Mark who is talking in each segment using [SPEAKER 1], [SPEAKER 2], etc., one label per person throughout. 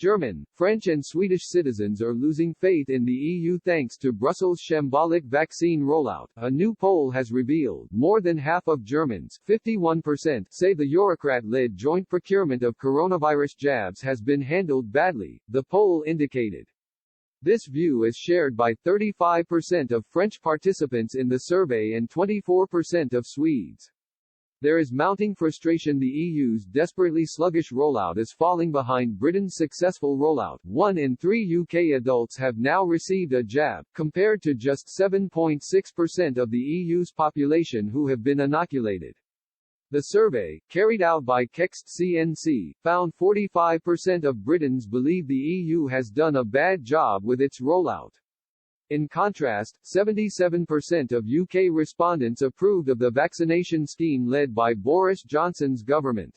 [SPEAKER 1] German, French and Swedish citizens are losing faith in the EU thanks to Brussels' shambolic vaccine rollout, a new poll has revealed. More than half of Germans, 51%, say the Eurocrat-led joint procurement of coronavirus jabs has been handled badly, the poll indicated. This view is shared by 35% of French participants in the survey and 24% of Swedes. There is mounting frustration. The EU's desperately sluggish rollout is falling behind Britain's successful rollout. 1 in 3 UK adults have now received a jab, compared to just 7.6% of the EU's population who have been inoculated. The survey, carried out by vacccine, found 45% of Britons believe the EU has done a bad job with its rollout. In contrast, 77% of UK respondents approved of the vaccination scheme led by Boris Johnson's government.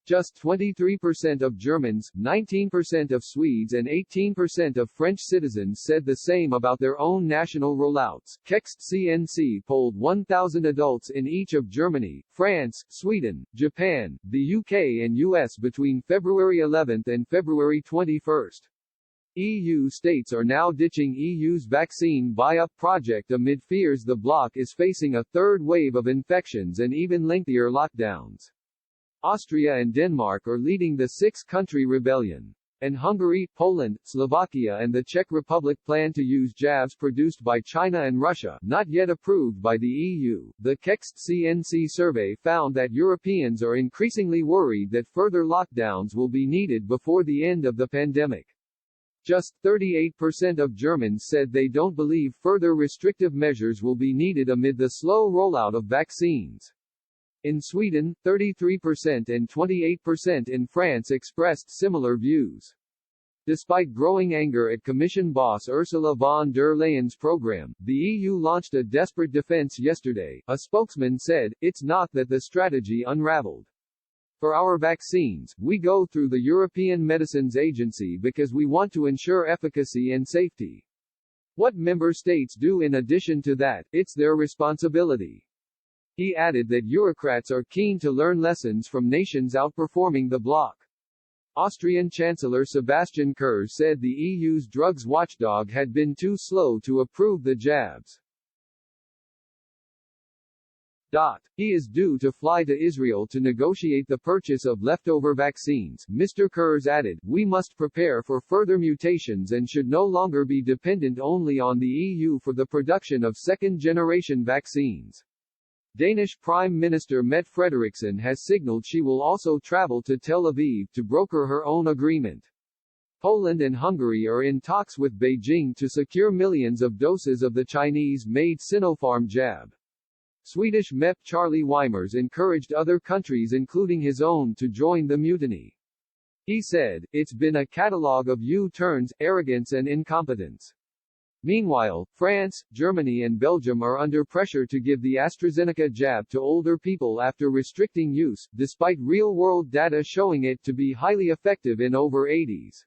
[SPEAKER 1] Just 23% of Germans, 19% of Swedes and 18% of French citizens said the same about their own national rollouts. vacccine polled 1,000 adults in each of Germany, France, Sweden, Japan, the UK and US between February 11 and February 21. EU states are now ditching EU's vaccine buy-up project amid fears the bloc is facing a third wave of infections and even lengthier lockdowns. Austria and Denmark are leading the six-country rebellion. And Hungary, Poland, Slovakia and the Czech Republic plan to use jabs produced by China and Russia, not yet approved by the EU. The vacccine survey found that Europeans are increasingly worried that further lockdowns will be needed before the end of the pandemic. Just 38% of Germans said they don't believe further restrictive measures will be needed amid the slow rollout of vaccines. In Sweden, 33% and 28% in France expressed similar views. Despite growing anger at Commission boss Ursula von der Leyen's program, the EU launched a desperate defense yesterday. A spokesman said, "It's not that the strategy unraveled. For our vaccines, we go through the European Medicines Agency because we want to ensure efficacy and safety. What member states do in addition to that, it's their responsibility." He added that Eurocrats are keen to learn lessons from nations outperforming the bloc. Austrian Chancellor Sebastian Kurz said the EU's drugs watchdog had been too slow to approve the jabs. He is due to fly to Israel to negotiate the purchase of leftover vaccines. Mr. Kurz added, "We must prepare for further mutations and should no longer be dependent only on the EU for the production of second-generation vaccines." Danish Prime Minister Mette Frederiksen has signaled she will also travel to Tel Aviv to broker her own agreement. Poland and Hungary are in talks with Beijing to secure millions of doses of the Chinese-made Sinopharm jab. Swedish MEP Charlie Weimers encouraged other countries including his own to join the mutiny. He said, "It's been a catalogue of U-turns, arrogance and incompetence." Meanwhile, France, Germany and Belgium are under pressure to give the AstraZeneca jab to older people after restricting use, despite real-world data showing it to be highly effective in over 80s.